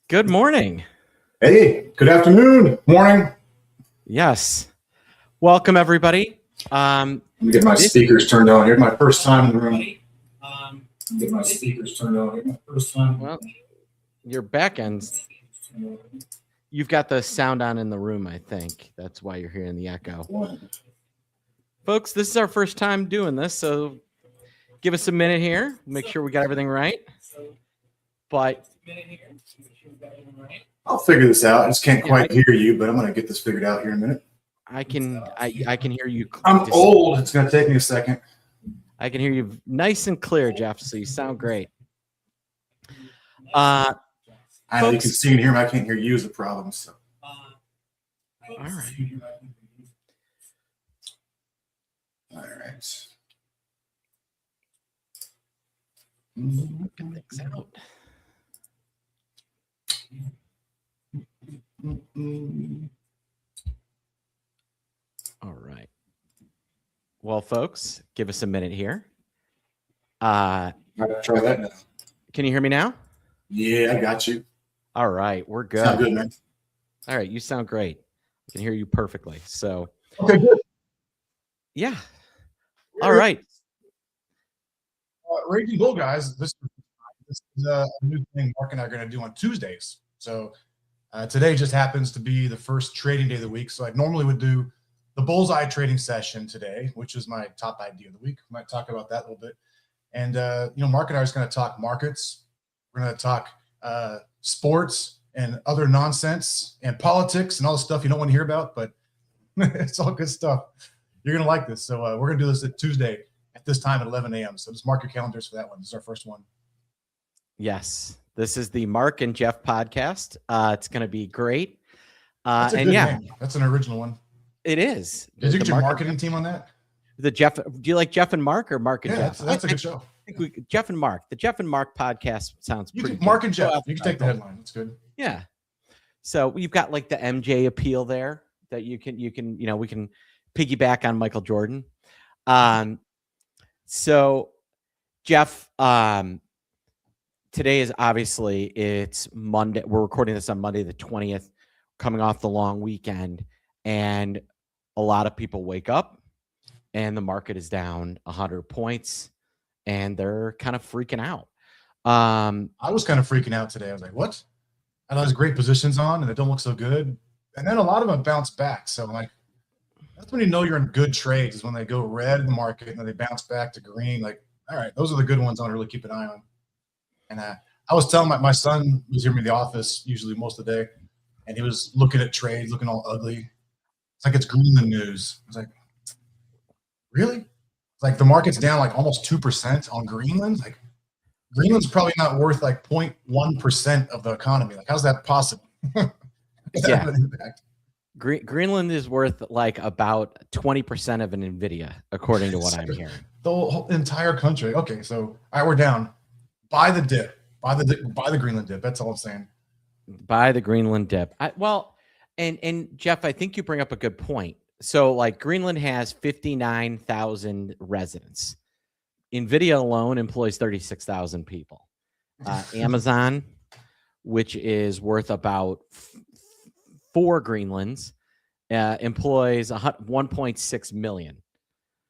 Good morning. Hey, good afternoon, morning. Yes. Welcome, everybody. Let me get my speakers turned on here. My first time in the room. Get my speakers turned on here. My first time. Well, your back ends. You've got the sound on in the room, I think. That's why you're hearing the echo. Folks, this is our first time doing this, so give us a minute here. Make sure we got everything right. But I'll figure this out. I just can't quite hear you, but I'm going to get this figured out here in a minute. I can hear you. I'm old. It's going to take me a second. I can hear you nice and clear, Jeff, so you sound great. I know you can see and hear me. I can't hear you is the problem. So. All right. All right. Working things out. All right. Well, folks, give us a minute here. Try that now. Can you hear me now? Yeah, I got you. All right, we're good. Sound good, man. All right, you sound great. I can hear you perfectly. So, okay, good. Yeah. All right. Raging Bull, guys. This is a new thing Mark and I are going to do on Tuesdays. So today just happens to be the first trading day of the week. So I normally would do the bullseye trading session today, which is my top idea of the week. We might talk about that a little bit. And, Mark and I are just going to talk markets. We're going to talk sports and other nonsense and politics and all the stuff you don't want to hear about, but it's all good stuff. You're going to like this. So we're going to do this at Tuesday at this time at 11 a.m. So just mark your calendars for that one. This is our first one. Yes. This is the Mark and Jeff podcast. It's going to be great. That's a good name. That's an original one. It is. Did you get your marketing team on that? The Jeff. Do you like Jeff and Mark or Mark and Jeff? That's a good show. I think Jeff and Mark. The Jeff and Mark podcast sounds pretty good. Mark and Jeff. You can take the headline. That's good. Yeah. So you've got like the MJ appeal there that we can piggyback on Michael Jordan. So Jeff, today is obviously it's Monday. We're recording this on Monday, the 20th, coming off the long weekend, and a lot of people wake up and the market is down 100 points and they're kind of freaking out. I was kind of freaking out today. I was like, what? And I was great positions on and it don't look so good. And then a lot of them bounce back. So I'm like, that's when you know you're in good trades, is when they go red in the market and then they bounce back to green. Like, all right, those are the good ones I want to really keep an eye on. And I was telling my son was here in the office usually most of the day, and he was looking at trades, looking all ugly. It's like it's Greenland news. I was like, really? It's like the market's down like almost 2% on Greenland. Like Greenland's probably not worth like 0.1% of the economy. Like, how's that possible? Yeah. Greenland is worth like about 20% of an NVIDIA, according to what I'm hearing. The whole entire country. Okay, so all right, we're down. Buy the dip. Buy the Greenland dip. That's all I'm saying. Buy the Greenland dip. And Jeff, I think you bring up a good point. So like Greenland has 59,000 residents. NVIDIA alone employs 36,000 people. Amazon, which is worth about 4 Greenlands, employs 1.6 million.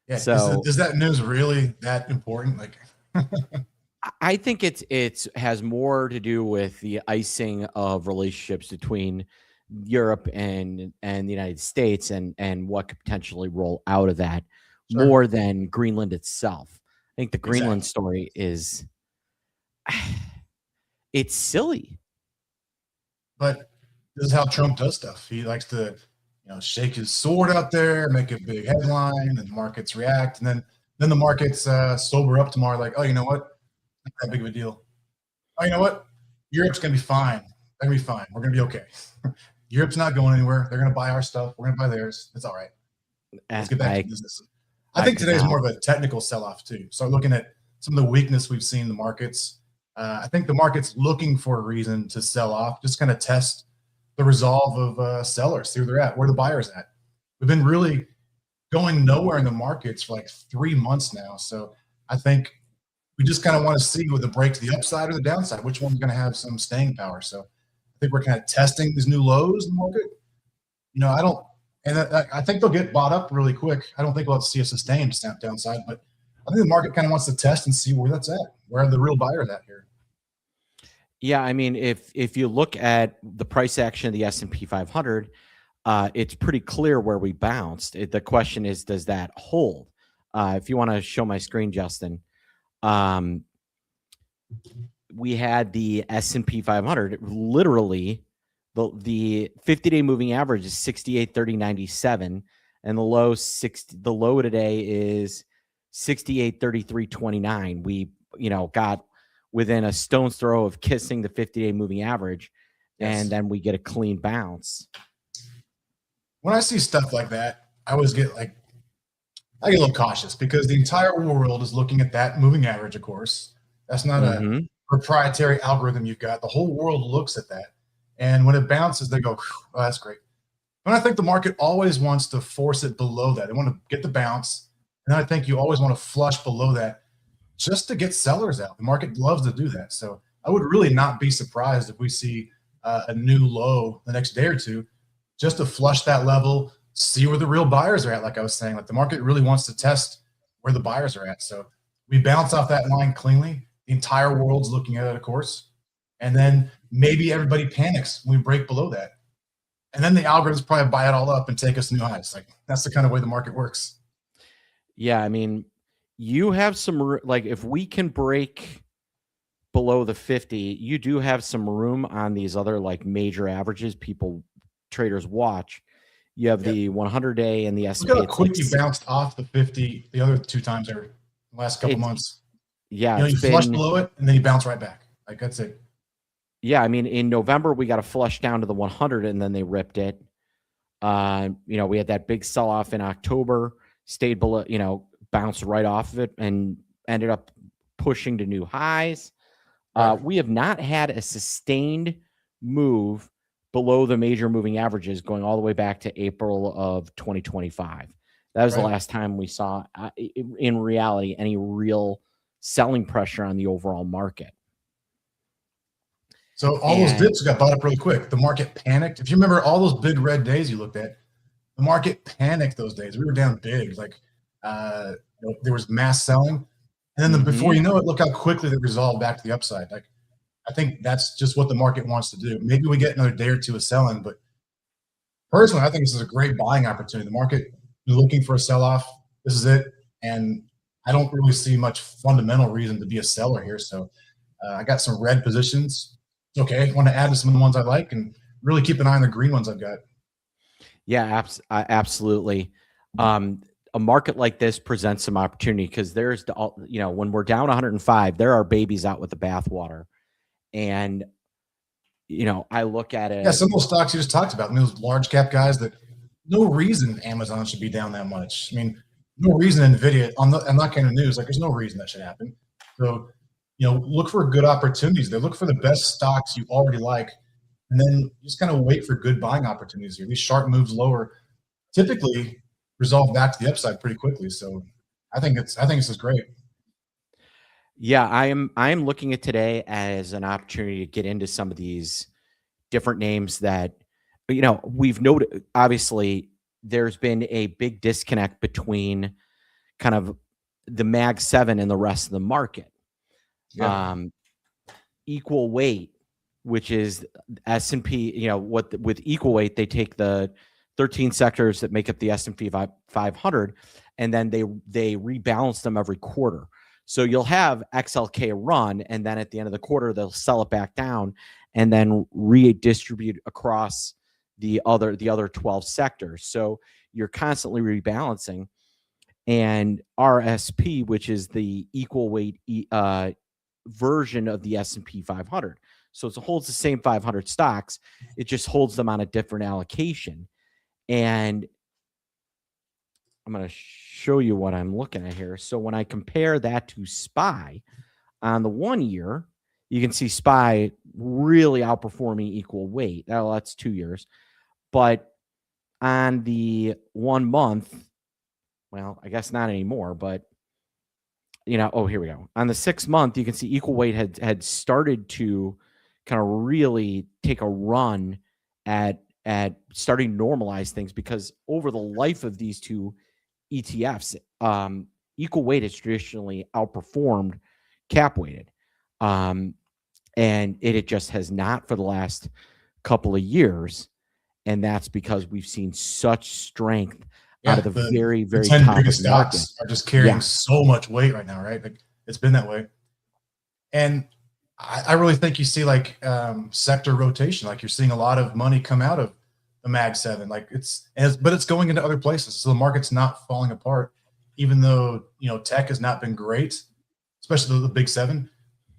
Yeah. So is that news really that important? Like, I think it has more to do with the icing of relationships between Europe and the United States and what could potentially roll out of that more than Greenland itself. I think the Greenland story is it's silly. But this is how Trump does stuff. He likes to, shake his sword out there, make a big headline, and the markets react, and then the markets sober up tomorrow. Like, oh, you know what? Not that big of a deal. Oh, you know what? Europe's gonna be fine. They're gonna be fine. We're gonna be okay. Europe's not going anywhere. They're gonna buy our stuff. We're gonna buy theirs. It's all right. Let's get back to business. I think today's more of a technical sell-off too. So looking at some of the weakness we've seen in the markets, I think the market's looking for a reason to sell off, just kind of test the resolve of sellers, see where they're at, where the buyer's at. We've been really going nowhere in the markets for like 3 months now. So I think we just kind of want to see with the break to the upside or the downside, which one's going to have some staying power. So think we're kind of testing these new lows in the market. I don't, and I think they'll get bought up really quick. I don't think we'll see a sustained snap downside, but I think the market kind of wants to test and see where that's at. Where are the real buyers at here? Yeah, I mean, if you look at the price action of the S&P 500, it's pretty clear where we bounced. The question is, does that hold? If you want to show my screen, Justin, we had the S&P 500. Literally, the 50-day moving average is 68.30.97, and the low today is 68.33.29. We got within a stone's throw of kissing the 50-day moving average, and then we get a clean bounce. When I see stuff like that, I always get I get a little cautious because the entire world is looking at that moving average, of course. That's not a proprietary algorithm you've got. The whole world looks at that. And when it bounces, they go, oh, that's great. And I think the market always wants to force it below that. They want to get the bounce. And I think you always want to flush below that just to get sellers out. The market loves to do that. So I would really not be surprised if we see a new low the next day or two, just to flush that level, see where the real buyers are at. Like I was saying, the market really wants to test where the buyers are at. So we bounce off that line cleanly. The entire world's looking at it, of course. And then maybe everybody panics when we break below that. And then the algorithms probably buy it all up and take us to new highs. That's the kind of way the market works. Yeah, I mean, you have some, if we can break below the 50, you do have some room on these other major averages traders watch. You have the 100-day and the S&P. Look how quick you bounced off the 50 the other two times the last couple months. Yeah, you flush below it and then you bounce right back. That's it. Yeah, I mean, in November we got a flush down to the 100 and then they ripped it. We had that big sell-off in October, stayed below, bounced right off of it and ended up pushing to new highs. Right. We have not had a sustained move below the major moving averages going all the way back to April of 2025. That was the last time we saw, in reality, any real selling pressure on the overall market. So all those dips got bought up really quick. The market panicked. If you remember all those big red days you looked at, the market panicked those days. We were down big. There was mass selling. And then before you know it, look how quickly they resolved back to the upside. I think that's just what the market wants to do. Maybe we get another day or two of selling, but personally, I think this is a great buying opportunity. The market is looking for a sell-off. This is it. And I don't really see much fundamental reason to be a seller here. So I got some red positions. It's okay. I want to add to some of the ones I like and really keep an eye on the green ones I've got. Yeah, absolutely. A market like this presents some opportunity because there's, when we're down 105, there are babies out with the bathwater. And, I look at it. Yeah, some of those stocks you just talked about, those large cap guys that no reason Amazon should be down that much. I mean, no reason NVIDIA on that kind of news, there's no reason that should happen. So, look for good opportunities there. Look for the best stocks you already like, and then just kind of wait for good buying opportunities here. These sharp moves lower typically resolve back to the upside pretty quickly. So I think this is great. Yeah, I am looking at today as an opportunity to get into some of these different names that, we've noted. Obviously, there's been a big disconnect between kind of the Mag 7 and the rest of the market. Yeah. Equal weight, which is S&P, with equal weight, they take the 13 sectors that make up the S&P 500, and then they rebalance them every quarter. So you'll have XLK run, and then at the end of the quarter, they'll sell it back down and then redistribute across the other 12 sectors. So you're constantly rebalancing. And RSP, which is the equal weight version of the S&P 500. So it holds the same 500 stocks. It just holds them on a different allocation. And I'm going to show you what I'm looking at here. So when I compare that to SPY on the 1 year, you can see SPY really outperforming equal weight. Well, that's 2 years. But on the 1 month, well, I guess not anymore, but here we go. On the 6 month, you can see equal weight had started to kind of really take a run at starting to normalize things, because over the life of these two ETFs, equal weight has traditionally outperformed cap weighted. And it just has not for the last couple of years. And that's because we've seen such strength out of the very, very 10 top of biggest the market. stocks are just carrying so much weight right now, right? Like it's been that way. And I really think you see like sector rotation. Like you're seeing a lot of money come out of the Mag 7. Like but it's going into other places. So the market's not falling apart, even though, you know, tech has not been great, especially the big seven.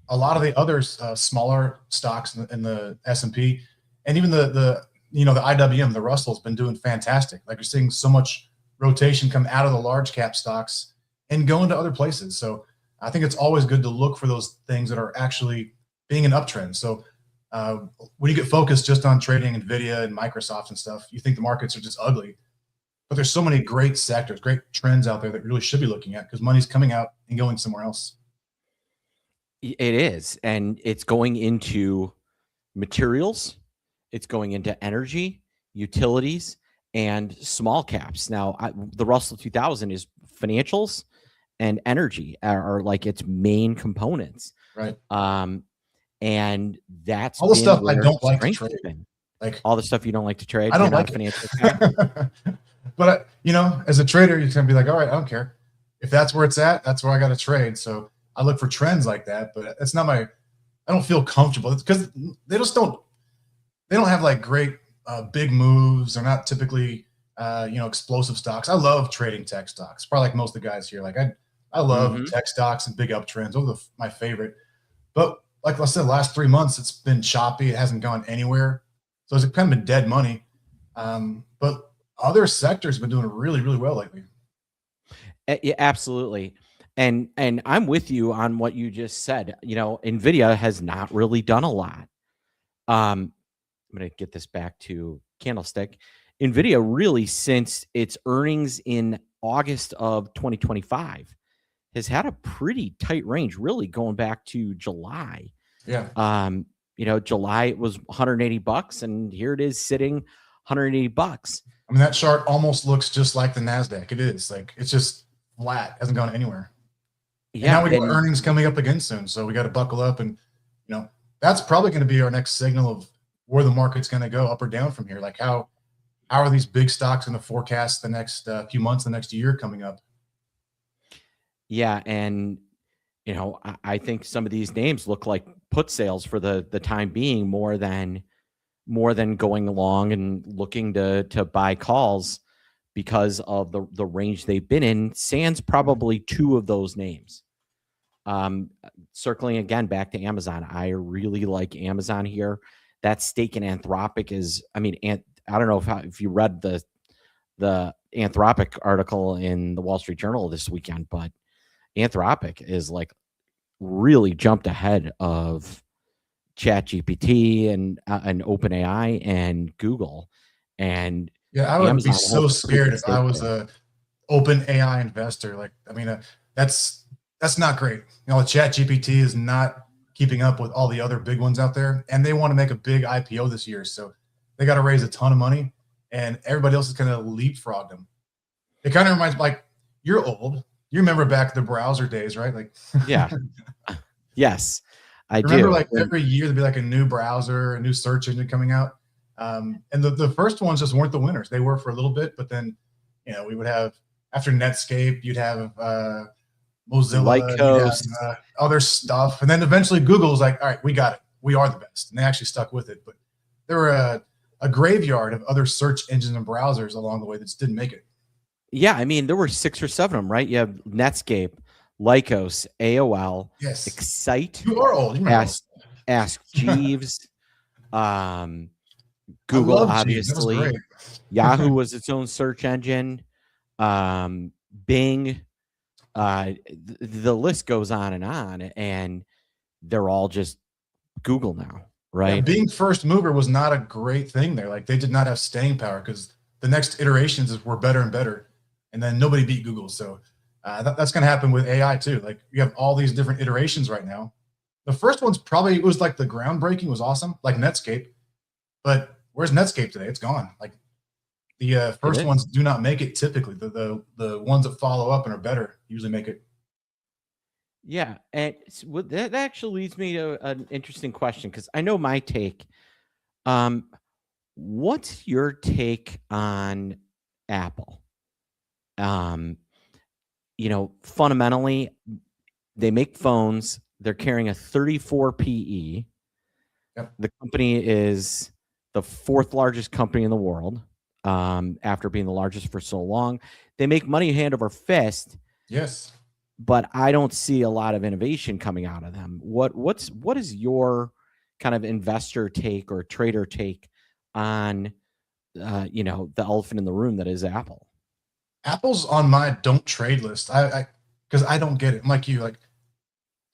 A lot of the other smaller stocks in the S&P, and even the IWM, the Russell's been doing fantastic. Like you're seeing so much rotation come out of the large cap stocks and go into other places. So I think it's always good to look for those things that are actually being an uptrend. So when you get focused just on trading NVIDIA and Microsoft and stuff, you think the markets are just ugly. But there's so many great sectors, great trends out there that you really should be looking at, because money's coming out and going somewhere else. It is. And it's going into materials, it's going into energy, utilities, and small caps. Now, the Russell 2000 is financials and energy are like its main components. Right. And that's all the stuff I don't like to trade. Like all the stuff you don't like to trade. I don't like financial. But as a trader, you can be like, all right, I don't care if that's where it's at. That's where I got to trade. So I look for trends like that. But it's not I don't feel comfortable. It's because they don't have like great big moves. They're not typically explosive stocks. I love trading tech stocks. Probably like most of the guys here. Like I love tech stocks and big uptrends. Those are my favorite. But like I said, the last 3 months, it's been choppy. It hasn't gone anywhere. So it's kind of been dead money. But other sectors have been doing really, really well lately. Yeah, absolutely. And I'm with you on what you just said. NVIDIA has not really done a lot. I'm going to get this back to Candlestick. NVIDIA really, since its earnings in August of 2025, has had a pretty tight range, really going back to July. Yeah. July it was $180, and here it is sitting $180. I mean, that chart almost looks just like the NASDAQ. It is like, it's just flat, hasn't gone anywhere. Yeah. And now we got earnings coming up again soon. So we got to buckle up, and, that's probably going to be our next signal of where the market's going to go, up or down from here. Like how are these big stocks going to forecast the next few months, the next year coming up? Yeah. And, I think some of these names look like put sales for the time being, more than going along and looking to buy calls because of the range they've been in. Sans probably two of those names. Circling again back to Amazon, I really like Amazon here. That stake in Anthropic is, I don't know if you read the Anthropic article in the Wall Street Journal this weekend, but Anthropic is like really jumped ahead of ChatGPT and OpenAI and Google. And yeah, I would be so scared if I was a OpenAI investor. Like, that's not great. ChatGPT is not keeping up with all the other big ones out there, and they want to make a big IPO this year, so they got to raise a ton of money, and everybody else is going to leapfrog them. It kind of reminds me, like, you're old. You remember back the browser days, right? Like, yeah, yes, I remember. Do. Like every year there'd be like a new browser, a new search engine coming out, and the first ones just weren't the winners. They were for a little bit, but then we would have, after Netscape, you'd have Mozilla, Lycos, other stuff, and then eventually Google was like, "All right, we got it. We are the best," and they actually stuck with it. But there were a graveyard of other search engines and browsers along the way that just didn't make it. Yeah, there were 6 or 7 of them, right? You have Netscape, Lycos, AOL, yes, Excite. You are old. You Ask Jeeves, Google, obviously. Yahoo was its own search engine. Bing. The list goes on, and they're all just Google now, right? Yeah, being first mover was not a great thing there. Like, they did not have staying power because the next iterations were better and better, and then nobody beat Google. So that's going to happen with AI too. Like, you have all these different iterations right now, The first one's probably, it was like the groundbreaking was awesome, like Netscape. But where's Netscape today? It's gone. Like the It first is. ones do not make it typically. The ones that follow up and are better usually make it. Yeah, and that actually leads me to an interesting question because I know my take. Um, what's your take on Apple? Um, fundamentally, they make phones. They're carrying a 34 PE. Yep. The company is the fourth largest company in the world, after being the largest for so long. They make money hand over fist, Yes. but I don't see a lot of innovation coming out of them. What is your kind of investor take or trader take on the elephant in the room that is Apple? Apple's on my don't trade list. I because I don't get it. I'm like you, like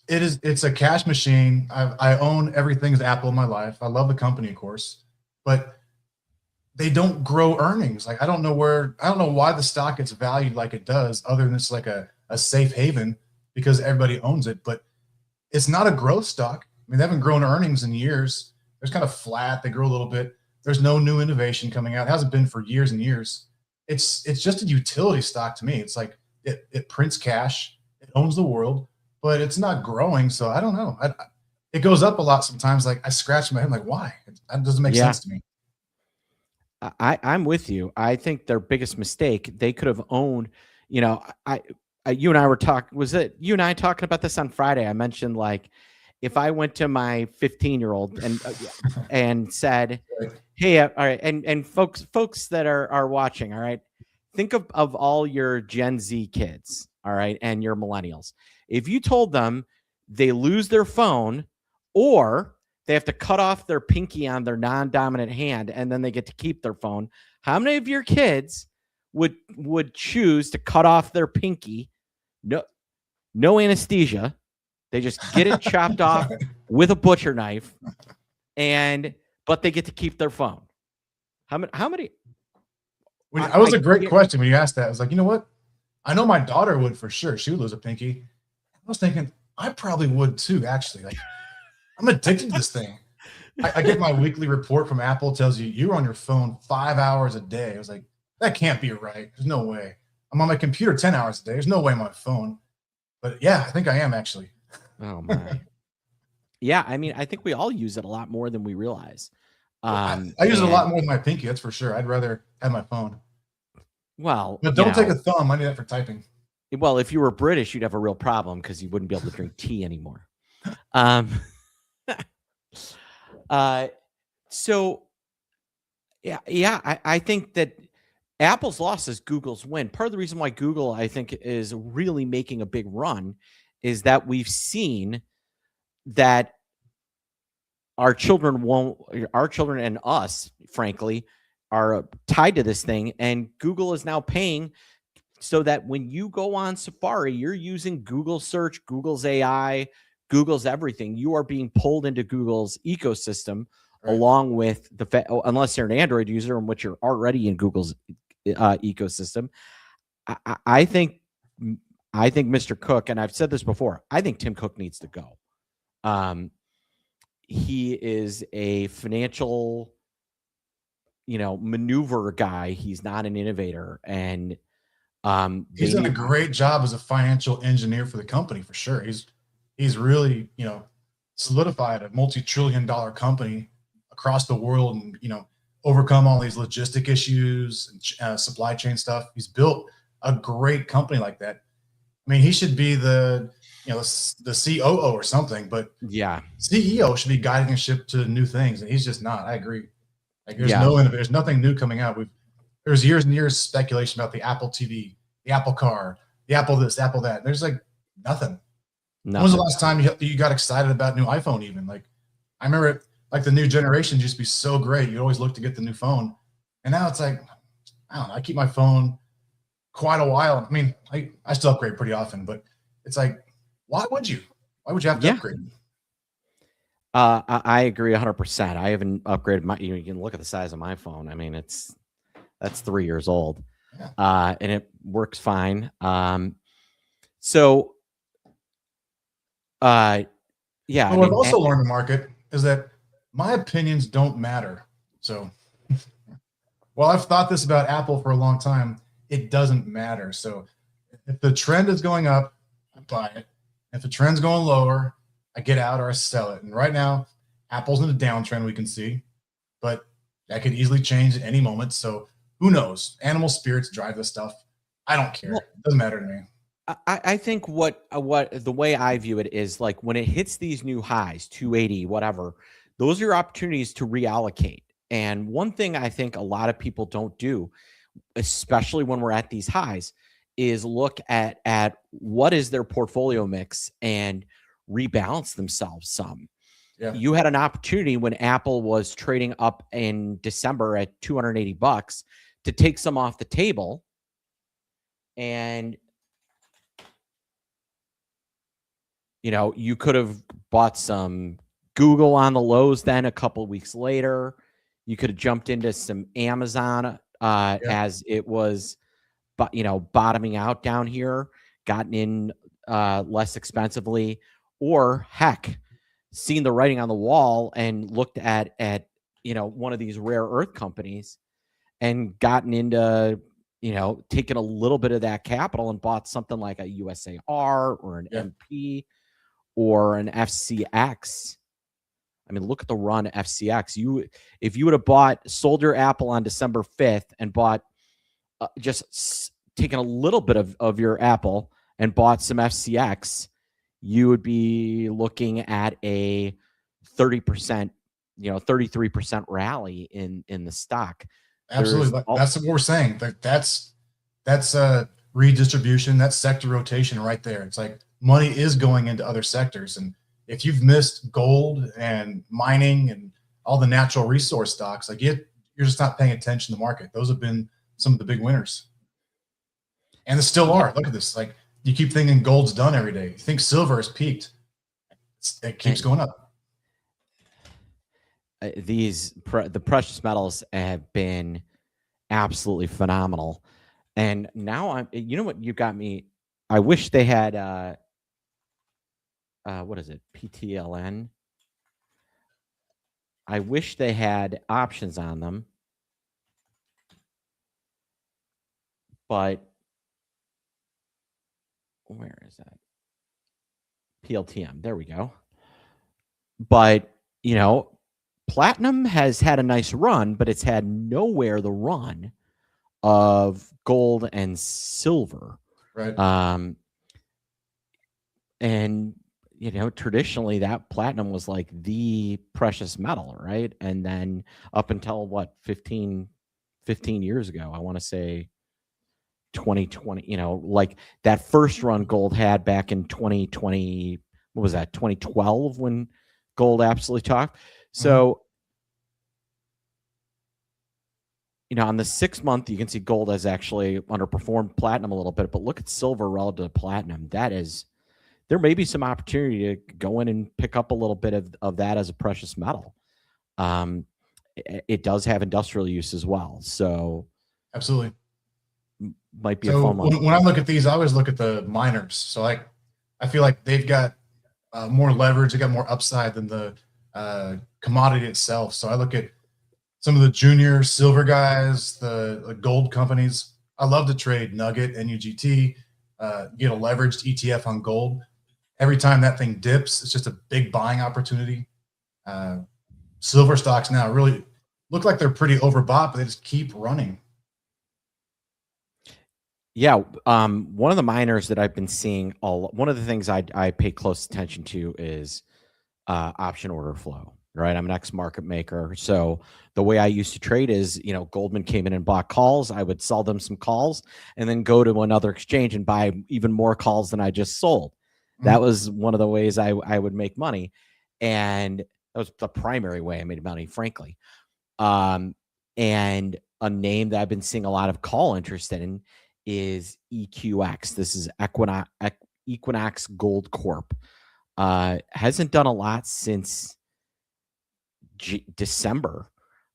it's a cash machine. I own everything's Apple in my life. I love the company, of course, but they don't grow earnings. Like I don't know why the stock gets valued like it does, other than it's like a safe haven because everybody owns it. But it's not a growth stock. I mean, they haven't grown earnings in years. They're kind of flat. They grow a little bit. There's no new innovation coming out. It hasn't been for years and years. It's just a utility stock to me. It's like it prints cash. It owns the world, but it's not growing. So I don't know. It goes up a lot sometimes. Like I scratch my head, like why? That doesn't make Yeah, sense to me. I'm with you. I think their biggest mistake, they could have owned, you know, you and I were talking, was it you and I talking about this on Friday? I mentioned like, if I went to my 15-year-old and said, Right. "Hey, all right," and folks that are watching, all right, think of all your Gen Z kids, all right, and your millennials. If you told them they lose their phone or they have to cut off their pinky on their non-dominant hand and then they get to keep their phone, how many of your kids would choose to cut off their pinky? No anesthesia. They just get it chopped off with a butcher knife, but they get to keep their phone. How many? That was a great question when you asked that. I was like, you know what? I know my daughter would for sure. She would lose a pinky. I was thinking I probably would too. Actually, like I'm addicted to this thing. I get my weekly report from Apple. Tells you you're on your phone 5 hours a day. I was like, that can't be right. There's no way. I'm on my computer 10 hours a day. There's no way I'm on my phone. But yeah, I think I am actually. Oh my. Yeah, I mean, I think we all use it a lot more than we realize. I use it a lot more than my pinky. That's for sure. I'd rather have my phone. Well, But don't take a thumb. I need that for typing. Well, if you were British, you'd have a real problem because you wouldn't be able to drink tea anymore. So yeah, I think that Apple's loss is Google's win. Part of the reason why Google, I think, is really making a big run is that we've seen that our children and us, frankly, are tied to this thing. And Google is now paying so that when you go on Safari, you're using Google search, Google's AI, Google's everything. You are being pulled into Google's ecosystem, right, along with unless you're an Android user, in which you're already in Google's ecosystem. I think Mr. Cook, and I've said this before, I think Tim Cook needs to go. He is a financial, maneuver guy. He's not an innovator, and he's done a great job as a financial engineer for the company for sure. He's really, solidified a multi-trillion-dollar company across the world, and overcome all these logistic issues and supply chain stuff. He's built a great company like that. I mean, he should be the COO or something, but yeah, CEO should be guiding a ship to new things, and he's just not. I agree. Like there's nothing new coming out. There's years and years of speculation about the Apple TV, the Apple car, the Apple this, Apple that. There's like nothing. When was the last time you got excited about new iPhone even? Like I remember like the new generation used to be so great. You always look to get the new phone. And now it's like, I don't know, I keep my phone quite a while. I mean, I still upgrade pretty often, but it's like, why would you have to upgrade? I agree 100%. I haven't upgraded my, you can look at the size of my phone. I mean, that's 3 years old, and it works fine. Yeah, I But what I've mean, also learned in the market is that my opinions don't matter. So while I've thought this about Apple for a long time, it doesn't matter. So if the trend is going up, I buy it. If the trend's going lower, I get out or I sell it. And right now, Apple's in a downtrend, we can see, but that could easily change at any moment. So who knows? Animal spirits drive this stuff. I don't care. well, It doesn't matter to me. I think what the way I view it is like when it hits these new highs, 280, whatever, those are opportunities to reallocate. And one thing I think a lot of people don't do, especially when we're at these highs, is look at what is their portfolio mix and rebalance themselves some. Yeah, You had an opportunity when Apple was trading up in December at $280 to take some off the table, and you could have bought some Google on the lows then a couple weeks later. You could have jumped into some Amazon yeah, as it was, but bottoming out down here, gotten in less expensively, or heck, seen the writing on the wall and looked at one of these rare earth companies and gotten into taking a little bit of that capital and bought something like a USAR or an yeah. MP or an FCX. I mean, look at the run FCX. If you would have sold your Apple on December 5th and bought taken a little bit of your Apple and bought some FCX, you would be looking at a 30%, 33% rally in the stock. Absolutely. That's what we're saying. That's redistribution, that's sector rotation right there. It's like money is going into other sectors. And if you've missed gold and mining and all the natural resource stocks, like you're just not paying attention to the market. Those have been some of the big winners. And they still are. Look at this. Like you keep thinking gold's done every day. You think silver has peaked. It keeps going up. The precious metals have been absolutely phenomenal. And now you know what you got me? I wish they had what is it? PTLN. I wish they had options on them. But where is that? PLTM. There we go. But, platinum has had a nice run, but it's had nowhere the run of gold and silver. Right. And traditionally that platinum was like the precious metal, right? And then up until what 15 years ago, I want to say 2020, like that first run gold had back in 2020, what was that, 2012, when gold absolutely topped. So on the 6 month, you can see gold has actually underperformed platinum a little bit, but look at silver relative to platinum. There may be some opportunity to go in and pick up a little bit of that as a precious metal. It does have industrial use as well. So absolutely. Might be a fun one. When I look at these, I always look at the miners. So I feel like they've got more leverage. They got more upside than the commodity itself. So I look at some of the junior silver guys, the gold companies. I love to trade Nugget, NUGT, get a leveraged ETF on gold. Every time that thing dips, it's just a big buying opportunity. Silver stocks now really look like they're pretty overbought, but they just keep running. Yeah, one of the miners that I've been seeing, one of the things I pay close attention to is option order flow. Right, I'm an ex-market maker, so the way I used to trade is, Goldman came in and bought calls. I would sell them some calls, and then go to another exchange and buy even more calls than I just sold. That was one of the ways I would make money, and that was the primary way I made money, frankly. And a name that I've been seeing a lot of call interest in is EQX. This is Equinox Gold Corp. Hasn't done a lot since December,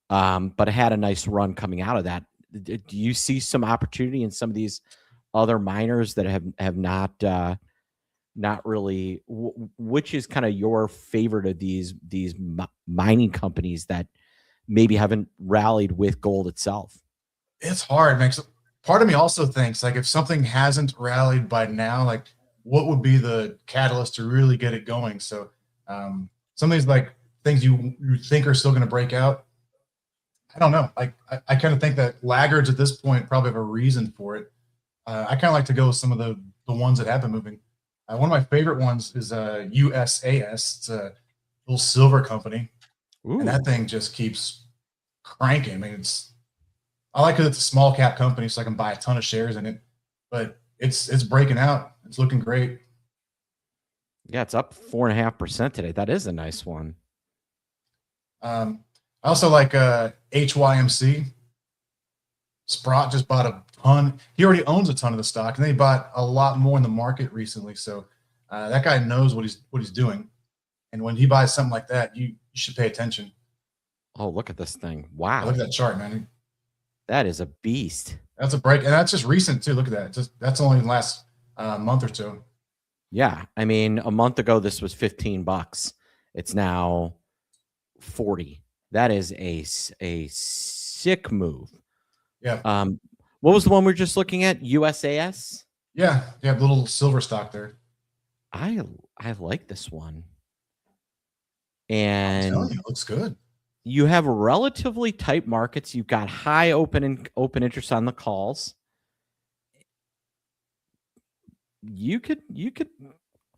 but it had a nice run coming out of that. Do you see some opportunity in some of these other miners that have not not really. Which is kind of your favorite of these mining companies that maybe haven't rallied with gold itself? It's hard, man. 'Cause part of me also thinks like if something hasn't rallied by now, like what would be the catalyst to really get it going? So some of these like things you think are still going to break out, I don't know. Like I kind of think that laggards at this point probably have a reason for it. I kind of like to go with some of the ones that have been moving. One of my favorite ones is USAS. It's a little silver company, and that Ooh, thing just keeps cranking. I mean, I like it. It's a small cap company, so I can buy a ton of shares in it. But it's breaking out. It's looking great. yeah, it's up 4.5% today. That is a nice one. I also like HYMC. Sprott just bought a ton. He already owns a ton of the stock, and then he bought a lot more in the market recently. So that guy knows what he's doing. And when he buys something like that, you should pay attention. Oh, look at this thing. Look at Wow. that chart, man. That is a beast. That's a break, and that's just recent too. Look at that. That's only the last month or two. Yeah. I mean, a month ago, this was $15. It's now 40. That is a sick move. Yeah, What was the one we are just looking at? USAS? yeah. You have little silver stock there. I like this one. I'm telling And you, it looks good. you have relatively tight markets. You've got high open interest on the calls. You could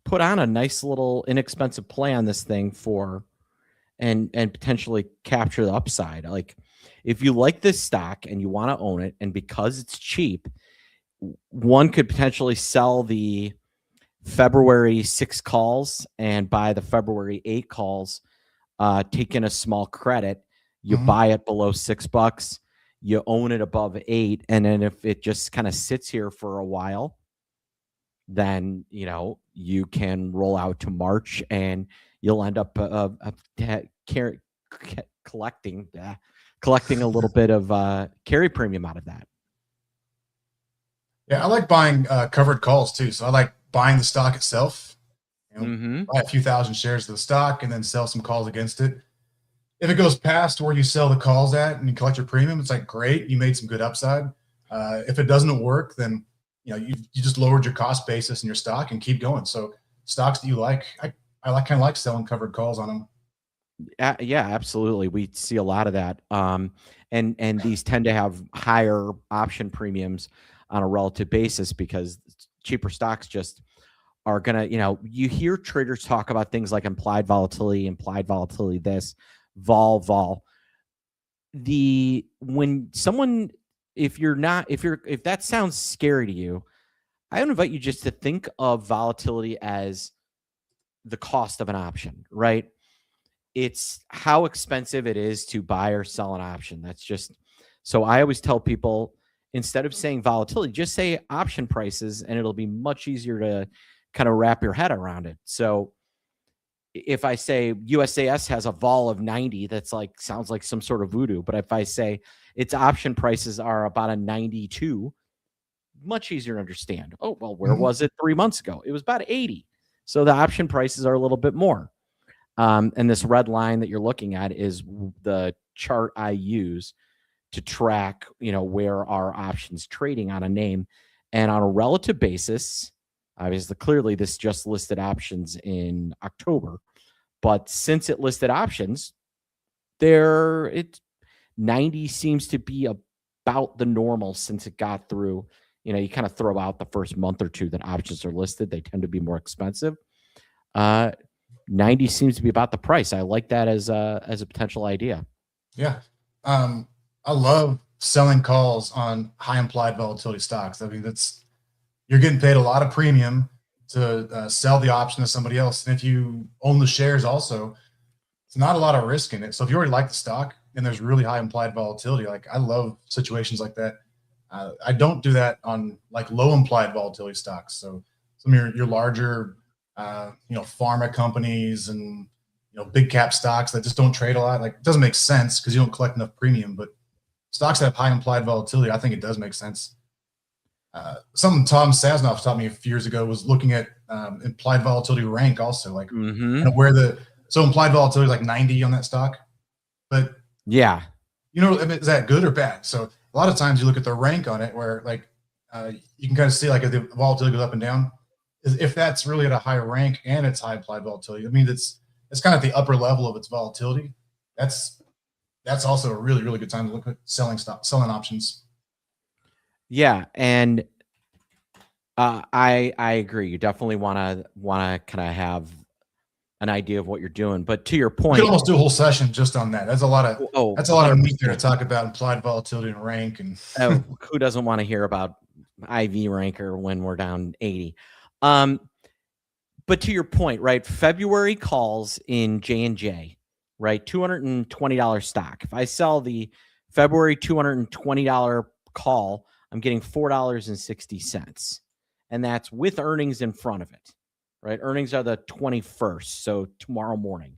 put on a nice little inexpensive play on this thing for and potentially capture the upside. Like if you like this stock and you want to own it, and because it's cheap, one could potentially sell the February 6 calls and buy the February 8 calls, take in a small credit. You Mhm. buy it below $6, you own it above 8, and then if it just kind of sits here for a while, then you can roll out to March and you'll end up collecting collecting a little bit of carry premium out of that. Yeah, I like buying covered calls too. So I like buying the stock itself. Mm-hmm. Buy a few thousand shares of the stock and then sell some calls against it. If it goes past where you sell the calls at and you collect your premium, it's like great, you made some good upside. If it doesn't work, then you just lowered your cost basis in your stock and keep going. So stocks that you like, I like kind of like selling covered calls on them. Yeah, absolutely. We see a lot of that. And these tend to have higher option premiums on a relative basis because cheaper stocks just are gonna, you hear traders talk about things like implied volatility, this, vol. When someone, if that sounds scary to you, I would invite you just to think of volatility as the cost of an option, right? It's how expensive it is to buy or sell an option. That's just so I always tell people instead of saying volatility, just say option prices and it'll be much easier to kind of wrap your head around it. So if I say USAS has a vol of 90, that's like sounds like some sort of voodoo. But if I say its option prices are about a 92, much easier to understand. Oh, well, where Mhm. was it 3 months ago? It was about 80. So the option prices are a little bit more. And this red line that you're looking at is the chart I use to track, where our options trading on a name. And on a relative basis, obviously, clearly this just listed options in October. But since it listed options, it 90 seems to be about the normal since it got through. You kind of throw out the first month or two that options are listed. They tend to be more expensive. 90 seems to be about the price. I like that as a potential idea. Yeah. I love selling calls on high implied volatility stocks. I mean, you're getting paid a lot of premium to sell the option to somebody else. And if you own the shares also, it's not a lot of risk in it. So if you already like the stock and there's really high implied volatility, like I love situations like that. I don't do that on like low implied volatility stocks. So some of your larger, pharma companies and big cap stocks that just don't trade a lot. Like it doesn't make sense because you don't collect enough premium. But stocks that have high implied volatility, I think it does make sense. something Tom Saznoff taught me a few years ago was looking at implied volatility rank also, like Mm-hmm. where so implied volatility is like 90 on that stock. But Yeah. I mean, is that good or bad? So a lot of times you look at the rank on it where like you can kind of see like if the volatility goes up and down, if that's really at a high rank and it's high implied volatility, I mean, it's kind of the upper level of its volatility. That's also a really, really good time to look at selling options. Yeah. And I agree. You definitely want to kind of have an idea of what you're doing. But to your We point, could almost do a whole session just on that. That's a lot of meat there to 100%. talk about implied volatility and rank. And who doesn't want to hear about IV ranker when we're down 80? But to your point, right? February calls in J&J, right? $220 stock. If I sell the February $220 call, I'm getting $4.60. And that's with earnings in front of it, right? Earnings are the 21st, so tomorrow morning.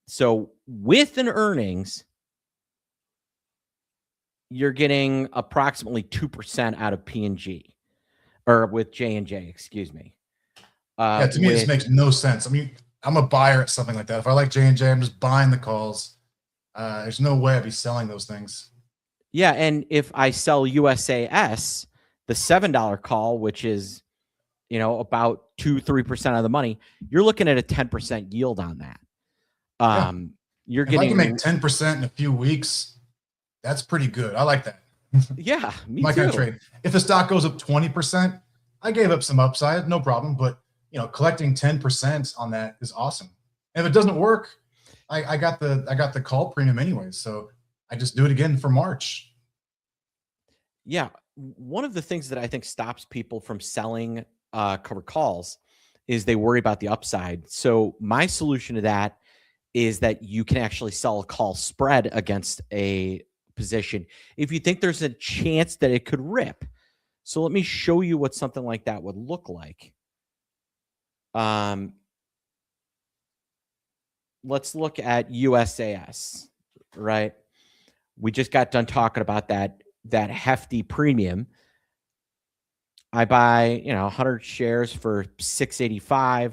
So with an earnings, you're getting approximately 2% out of P&G, or with J&J, excuse me. Yeah, to me, this makes no sense. I mean, I'm a buyer at something like that. If I like J&J, I'm just buying the calls. There's no way I'd be selling those things. Yeah, and if I sell USAS, the $7 call, which is, about 2-3% of the money, you're looking at a 10% yield on that. You're if I can make 10% in a few weeks, that's pretty good. I like that. Yeah, me My too. kind of trade. If the stock goes up 20%, I gave up some upside, no problem. But collecting 10% on that is awesome. And if it doesn't work, I got the call premium anyways, so I just do it again for March. Yeah, one of the things that I think stops people from selling covered calls is they worry about the upside. So my solution to that is that you can actually sell a call spread against a position if you think there's a chance that it could rip. So let me show you what something like that would look like. Let's look at USAS, right? We just got done talking about that hefty premium. I buy, 100 shares for $685,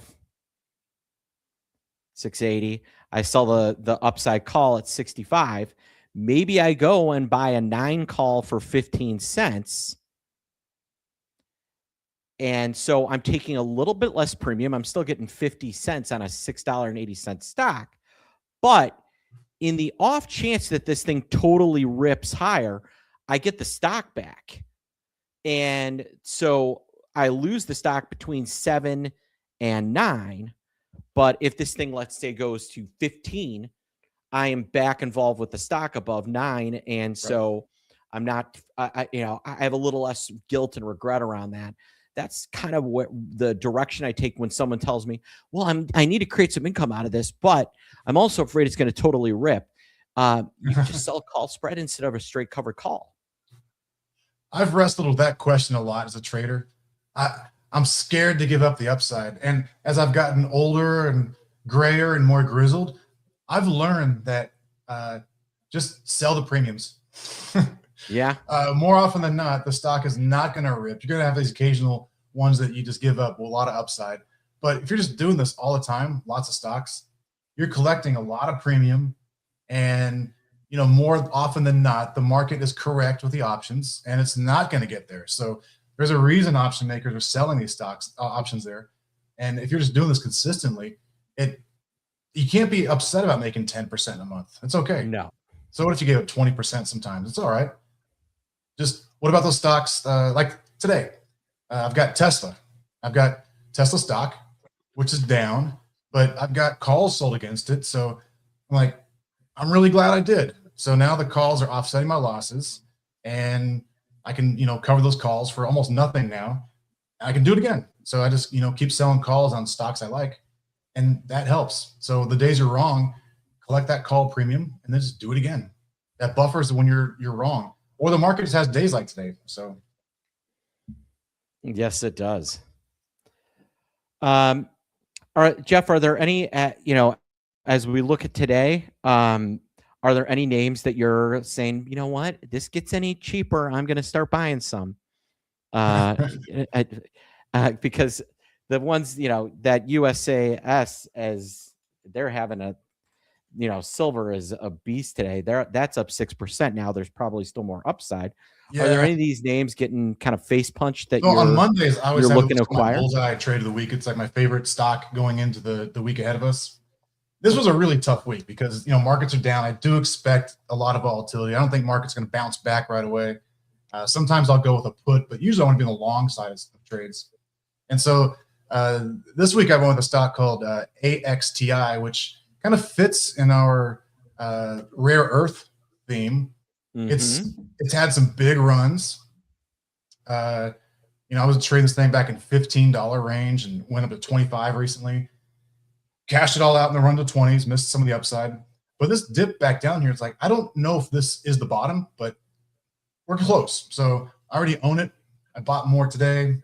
$680. I sell the upside call at 65. Maybe I go and buy a 9 call for 15 cents. And so I'm taking a little bit less premium. I'm still getting 50 cents on a $6.80 stock. But in the off chance that this thing totally rips higher, I get the stock back. And so I lose the stock between 7 and 9. But if this thing, let's say, goes to 15, I am back involved with the stock above 9. And so I'm not, I have a little less guilt and regret around that. That's kind of what the direction I take when someone tells me, well, I need to create some income out of this, but I'm also afraid it's going to totally rip. You can just sell a call spread instead of a straight covered call. I've wrestled with that question a lot as a trader. I'm scared to give up the upside. And as I've gotten older and grayer and more grizzled, I've learned that just sell the premiums. Yeah. More often than not, the stock is not going to rip. You're going to have these occasional ones that you just give up with a lot of upside. But if you're just doing this all the time, lots of stocks, you're collecting a lot of premium. And, more often than not, the market is correct with the options and it's not going to get there. So there's a reason option makers are selling these stocks options there. And if you're just doing this consistently, you can't be upset about making 10% a month. It's okay. No. So what if you gave up 20% sometimes? It's all right. Just what about those stocks like today? I've got Tesla. I've got Tesla stock, which is down, but I've got calls sold against it. So I'm really glad I did. So now the calls are offsetting my losses and I can, cover those calls for almost nothing now. I can do it again. So I just, keep selling calls on stocks I like, and that helps. So the days you're wrong, collect that call premium and then just do it again. That buffers when you're wrong, or the market just has days like today. So yes, it does. All right, Jeff, are there any, as we look at today, Are there any names that you're saying, you know what, this gets any cheaper, I'm going to start buying some? I- because the ones, that USAS, as they're having a, silver is a beast today. That's up 6% now. There's probably still more upside. Are there Yeah. any of these names getting kind of face punched that Well, on you're Mondays, I always you're have it looking to listed on my acquire? bullseye trade of the week. It's like my favorite stock going into the week ahead of us. This was a really tough week because markets are down. I do expect a lot of volatility. I don't think market's going to bounce back right away. Sometimes I'll go with a put, but usually I want to be on the long side of trades. And so this week I went with a stock called AXTI, which kind of fits in our rare earth theme. It's had some big runs. I was trading this thing back in $15 range and went up to 25 recently. Cashed it all out in the run to 20s, missed some of the upside. But this dip back down here, it's like, I don't know if this is the bottom, but we're close. So I already own it. I bought more today,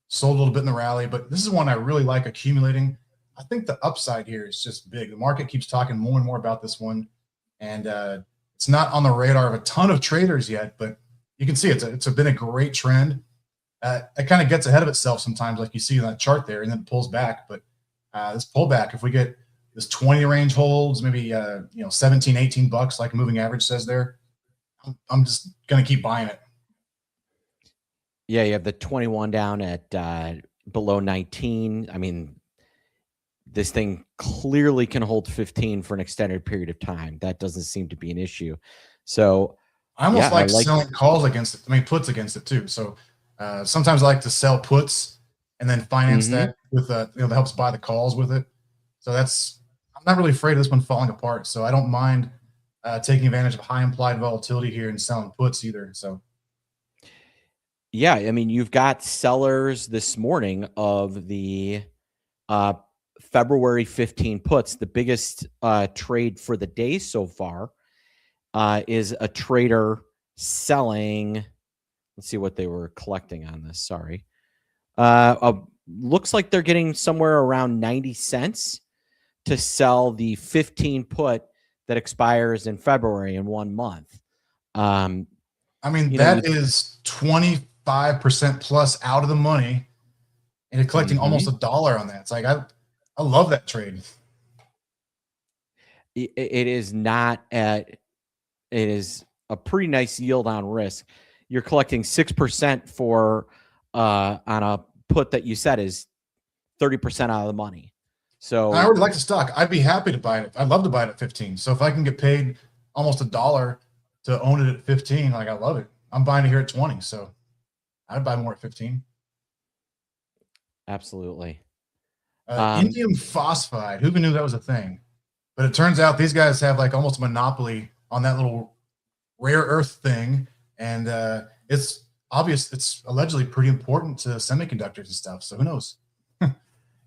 sold a little bit in the rally, but this is one I really like accumulating. I think the upside here is just big. The market keeps talking more and more about this one. And it's not on the radar of a ton of traders yet, but you can see it's been a great trend. It kind of gets ahead of itself sometimes, like you see in that chart there, and then pulls back. But this pullback, if we get this 20 range holds, maybe 17, $18, like moving average says there, I'm just gonna keep buying it. Yeah, you have the 21 down at below 19. I mean, this thing clearly can hold 15 for an extended period of time. That doesn't seem to be an issue. So I almost like selling calls against it. I mean, puts against it too. So sometimes I like to sell puts and then finance that with that helps buy the calls with it. So I'm not really afraid of this one falling apart. So I don't mind taking advantage of high implied volatility here and selling puts either. So yeah, I mean, you've got sellers this morning of the February 15 puts. The biggest trade for the day so far is a trader selling. Let's see what they were collecting on this. Sorry. Looks like they're getting somewhere around 90 cents to sell the 15 put that expires in February in 1 month. I mean, that is 25% plus out of the money, and you're collecting almost $1 on that. It's like I love that trade. It is not it is a pretty nice yield on risk. You're collecting 6% for on a put that you said is 30% out of the money. So I already like the stock. I'd be happy to buy it. I'd love to buy it at 15. So if I can get paid almost $1 to own it at 15, like I love it. I'm buying it here at 20. So I'd buy more at 15. Absolutely. Indium phosphide. Who knew that was a thing? But it turns out these guys have like almost a monopoly on that little rare earth thing. And it's obvious it's allegedly pretty important to semiconductors and stuff. So who knows?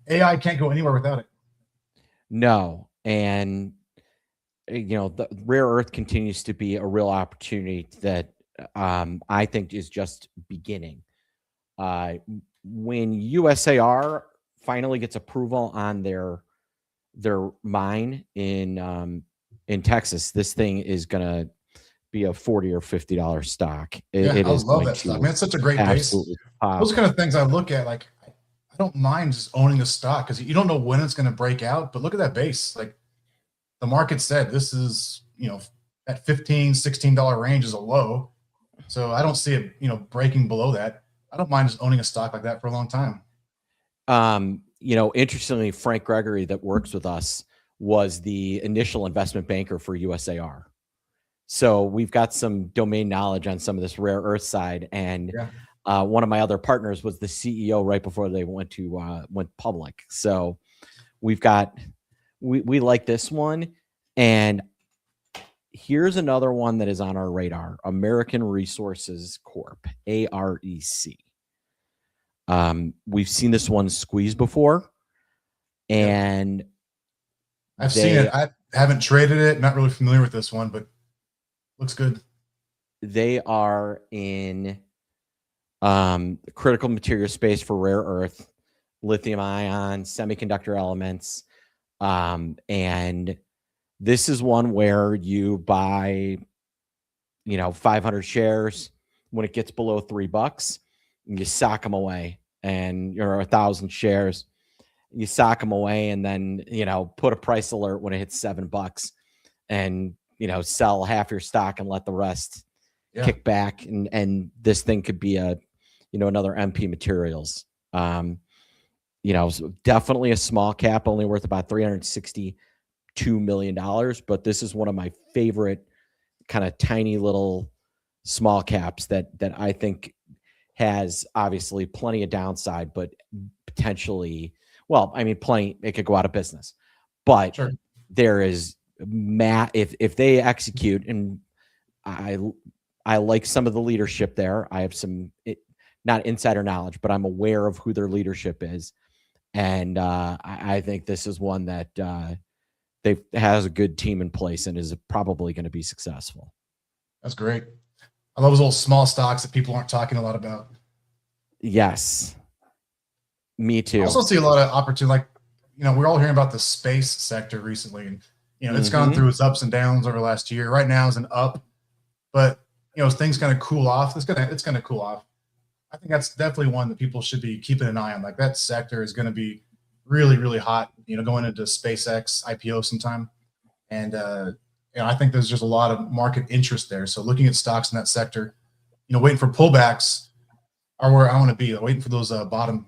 AI can't go anywhere without it. No. And, the rare earth continues to be a real opportunity that I think is just beginning. When USAR finally gets approval on their mine in Texas, this thing is going to be a $40 or $50 stock. I love that stock. Man, it's such a great base. Those kind of things I look at, like, I don't mind just owning a stock because you don't know when it's going to break out. But look at that base. Like the market said, this is, that $15, $16 range is a low. So I don't see it, breaking below that. I don't mind just owning a stock like that for a long time. Interestingly, Frank Gregory that works with us was the initial investment banker for USAR. So we've got some domain knowledge on some of this rare earth side. And one of my other partners was the CEO right before they went public. So we like this one. And here's another one that is on our radar: American Resources Corp, AREC. We've seen this one squeeze before, and I've seen it. I haven't traded it. Not really familiar with this one, but looks good. They are in critical material space for rare earth, lithium ion, semiconductor elements, and This is one where you buy, 500 shares when it gets below $3, and you sock them away, and you're 1,000 shares, you sock them away, and then put a price alert when it hits $7, and sell half your stock and let the rest kick back, and this thing could be another MP Materials. So definitely a small cap, only worth about $362 million, but this is one of my favorite kind of tiny little small caps that I think has obviously plenty of downside, but potentially, plenty, it could go out of business. But Sure. there is if they execute, and I like some of the leadership there. I have some not insider knowledge, but I'm aware of who their leadership is, and I think this is one that they has a good team in place and is probably going to be successful. That's great. I love those little small stocks that people aren't talking a lot about. Yes, me too. I also see a lot of opportunity. Like, we're all hearing about the space sector recently, and it's gone through its ups and downs over the last year. Right now is an up, but as things kind of cool off, it's gonna cool off. I think that's definitely one that people should be keeping an eye on. Like, that sector is going to be really, really hot, going into SpaceX IPO sometime. And, I think there's just a lot of market interest there. So looking at stocks in that sector, waiting for pullbacks are where I want to be, waiting for those bottom.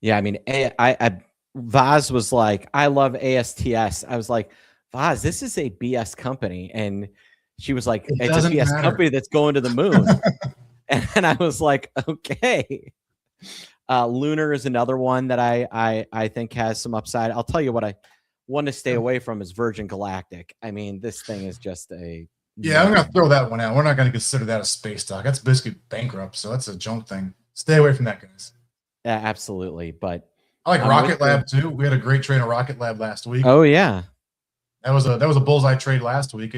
Yeah. I mean, Vaz was like, I love ASTS. I was like, Vaz, this is a BS company. And she was like, it's a BS company that's going to the moon. And I was like, okay. Lunar is another one that I think has some upside. I'll tell you what I want to stay away from is Virgin Galactic. I mean, this thing is just I'm going to throw that one out. We're not going to consider that a space stock. That's basically bankrupt. So that's a junk thing. Stay away from that, guys. Yeah, absolutely. But I like Rocket Lab too. We had a great trade on Rocket Lab last week. Oh yeah. That was a bullseye trade last week.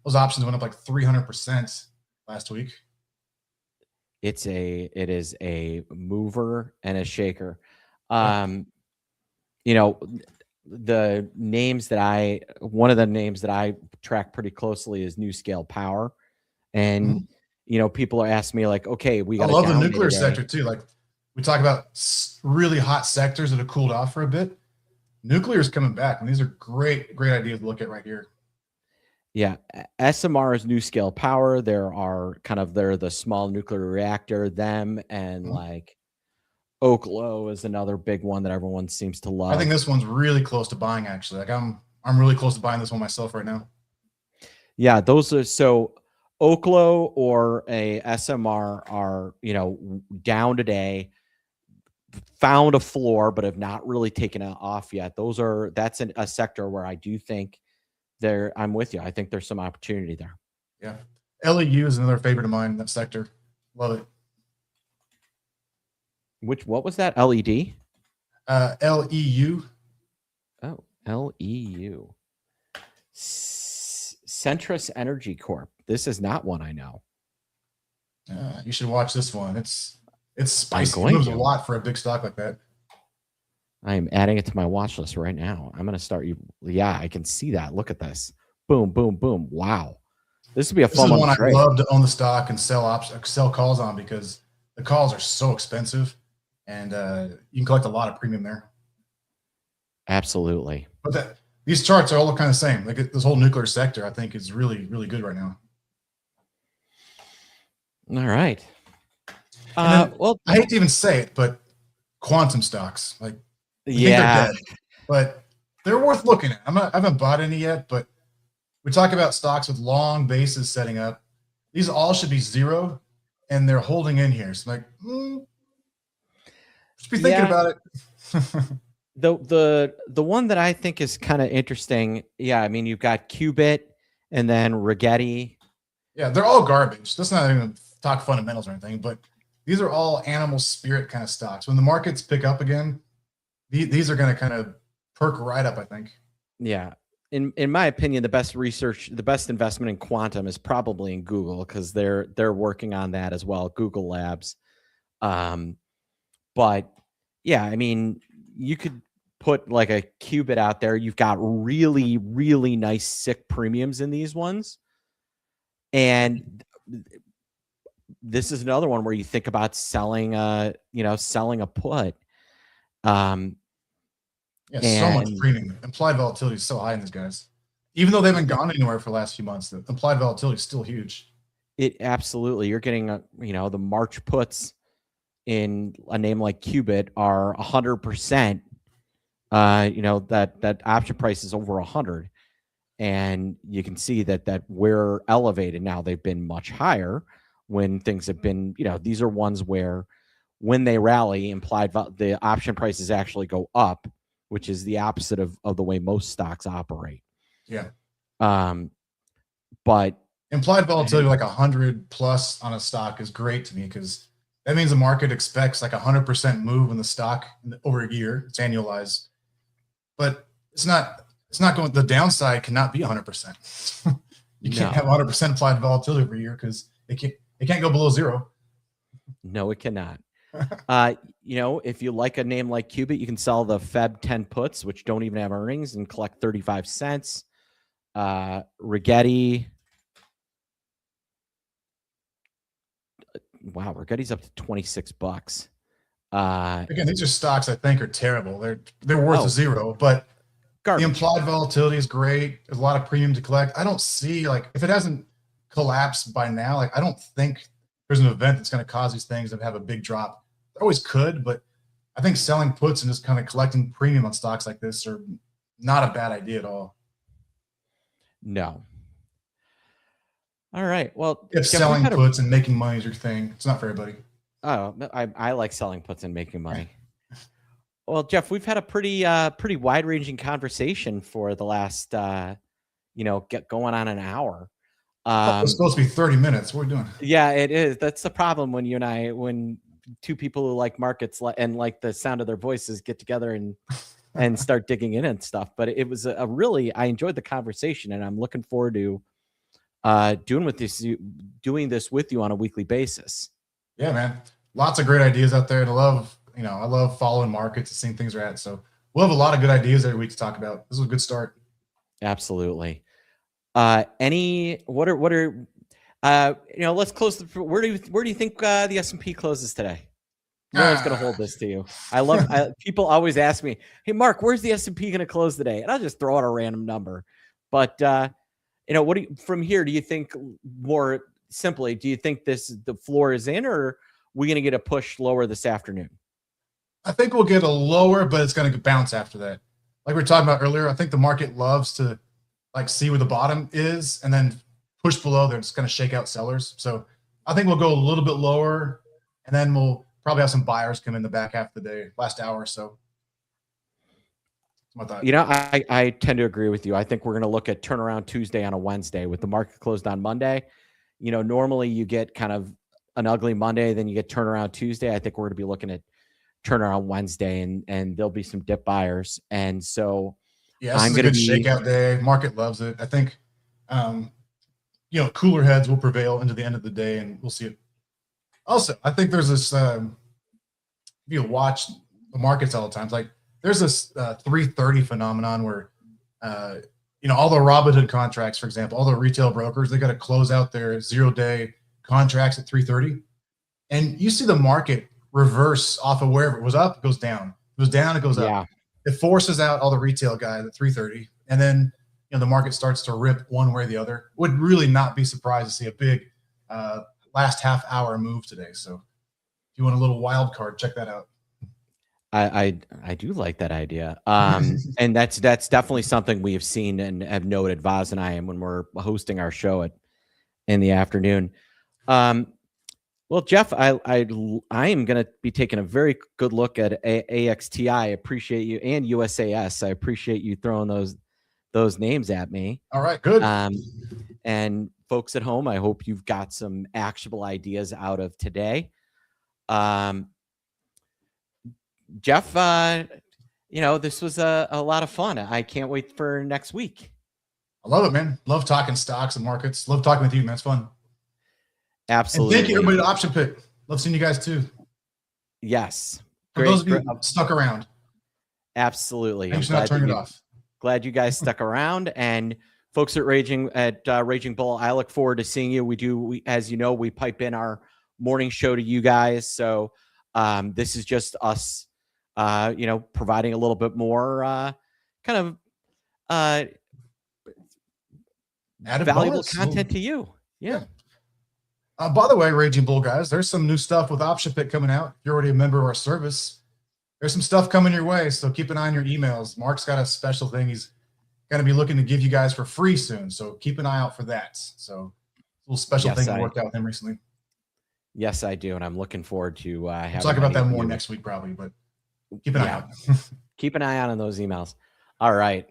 Those options went up like 300% last week. It is a mover and a shaker. The names that one of the names that I track pretty closely is NuScale Power. And, people are asking me like, okay, I love the nuclear sector too. Like, we talk about really hot sectors that have cooled off for a bit. Nuclear is coming back, and these are great ideas to look at right here. Yeah, SMR is NuScale Power. They're the small nuclear reactor. Them and like Oklo is another big one that everyone seems to love. I think this one's really close to buying, actually. Like, I'm really close to buying this one myself right now. Yeah, those are so Oklo or a SMR are down today, found a floor, but have not really taken it off yet. That's a sector where I do think I'm with you. I think there's some opportunity there. Yeah. LEU is another favorite of mine, that sector. Love it. What was that? LED? LEU. Oh, LEU. Centrus Energy Corp. This is not one I know. You should watch this one. It's spicy. It moves a lot for a big stock like that. I am adding it to my watch list right now. I'm going to start you. Yeah, I can see that. Look at this. Boom, boom, boom. Wow. This would be a fun one. I love to own the stock and sell calls on, because the calls are so expensive, and you can collect a lot of premium there. Absolutely. But these charts are all kind of the same. Like, this whole nuclear sector, I think, is really, really good right now. All right. Well, I hate to even say it, but quantum stocks, like, yeah, they're dead, but they're worth looking at. I haven't bought any yet, but we talk about stocks with long bases setting up. These all should be zero, and they're holding in here. So, like, just be thinking about it. The one that I think is kind of interesting. Yeah, I mean, you've got Qubit and then Rigetti. Yeah, they're all garbage. Let's not even talk fundamentals or anything, but these are all animal spirit kind of stocks. When the markets pick up again, these are going to kind of perk right up, I think. Yeah. In my opinion, the best investment in quantum is probably in Google, because they're working on that as well, Google Labs. But yeah, I mean, you could put like a Qubit out there, you've got really, really nice sick premiums in these ones. And this is another one where you think about selling selling a put. So much premium. Implied volatility is so high in these guys. Even though they haven't gone anywhere for the last few months, the implied volatility is still huge. It absolutely. You're getting the March puts in a name like Qubit are 100%. That option price is over 100, and you can see that we're elevated now. They've been much higher when things have been. These are ones where when they rally, the option prices actually go up, which is the opposite of the way most stocks operate. Yeah. But implied volatility like 100 plus on a stock is great to me, because that means the market expects like 100% move in the stock over a year. It's annualized, but it's not going. The downside cannot be 100%. You can't have 100% implied volatility every year, because it can't go below zero. No, it cannot. If you like a name like Qubit, you can sell the Feb 10 puts, which don't even have earnings, and collect 35 cents. Rigetti. Wow, Rigetti's up to $26. Again, these are stocks I think are terrible. They're worth zero, but garbage. The implied volatility is great. There's a lot of premium to collect. I don't see, like, if it hasn't collapsed by now, like, I don't think there's an event that's going to cause these things to have a big drop. There always could, but I think selling puts and just kind of collecting premium on stocks like this are not a bad idea at all. No. All right. Well, if selling puts and making money is your thing, it's not for everybody. Oh, I like selling puts and making money. Well, Jeff, we've had a pretty wide-ranging conversation for the last going on an hour. It's supposed to be 30 minutes. What are we doing? Yeah, it is. That's the problem when you and I, when two people who like markets and like the sound of their voices get together and start digging in and stuff. But it was I enjoyed the conversation, and I'm looking forward to doing this with you on a weekly basis. Yeah, man. Lots of great ideas out there. And I love following markets and seeing things are at. So we'll have a lot of good ideas every week to talk about. This is a good start. Absolutely. Let's close. Where do you think the S&P closes today? No one's going to hold this to you. People always ask me, "Hey, Mark, where's the S&P going to close today?" And I'll just throw out a random number. But from here, do you think, more simply, do you think the floor is in, or are we going to get a push lower this afternoon? I think we'll get a lower, but it's going to bounce after that. Like we were talking about earlier, I think the market loves to see where the bottom is and then push below there. It's going to shake out sellers. So I think we'll go a little bit lower, and then we'll probably have some buyers come in the back half of the day, last hour or so. I tend to agree with you. I think we're going to look at turnaround Tuesday on a Wednesday with the market closed on Monday. Normally you get kind of an ugly Monday, then you get turnaround Tuesday. I think we're going to be looking at turnaround Wednesday, and there'll be some dip buyers. And so I'm going to shakeout day. Market loves it. I think, cooler heads will prevail into the end of the day, and we'll see it. Also, I think there's this, if you watch the markets all the time, there's this 330 phenomenon where, all the Robinhood contracts, for example, all the retail brokers, they got to close out their 0-day contracts at 330. And you see the market reverse off of wherever it was up, it goes down. It goes down, it goes up. Yeah. It forces out all the retail guys at 330. And then, the market starts to rip one way or the other. Would really not be surprised to see a big last half hour move today. So if you want a little wild card, check that out. I do like that idea. And that's definitely something we have seen and have noted, Vaz and I, when we're hosting our show in the afternoon. Well, Jeff, I am going to be taking a very good look at AXTI. I appreciate you, and USAS. I appreciate you throwing those names at me. All right, good. And folks at home, I hope you've got some actionable ideas out of today. Jeff, this was a lot of fun. I can't wait for next week. I love it, man. Love talking stocks and markets. Love talking with you, man. It's fun. Absolutely. And thank you, everybody, to Option Pick. Love seeing you guys too. Yes. For those of you stuck around. Absolutely. Thanks for not turning it off. Glad you guys stuck around, and folks at Raging Bull, I look forward to seeing you. We as you know, we pipe in our morning show to you guys. So this is just us, providing a little bit more kind of valuable content to you. Yeah. By the way, Raging Bull guys, there's some new stuff with Option Pit coming out. If you're already a member of our service, there's some stuff coming your way. So keep an eye on your emails. Mark's got a special thing he's going to be looking to give you guys for free soon. So keep an eye out for that. So a little special thing that worked out with him recently. Yes, I do. And I'm looking forward to having we'll talk about that more next week, probably, but keep an eye out. Keep an eye out on those emails. All right.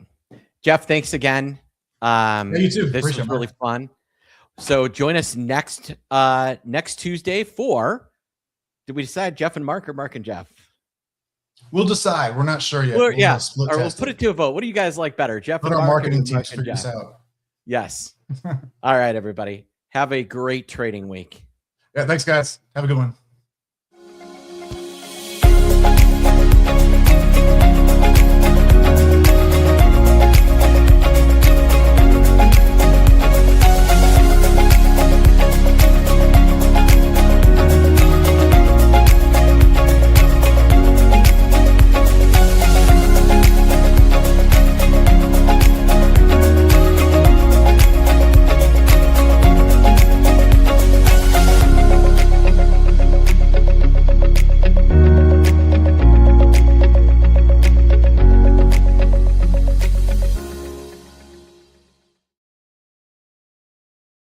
Jeff, thanks again. You too. This was really fun. So join us next Tuesday for, did we decide Jeff and Mark or Mark and Jeff? We'll decide. We're not sure yet. We'll put it to a vote. What do you guys like better? Jeff and Mark? Our marketing teams figure this out. Yes. All right, everybody. Have a great trading week. Yeah, thanks, guys. Have a good one.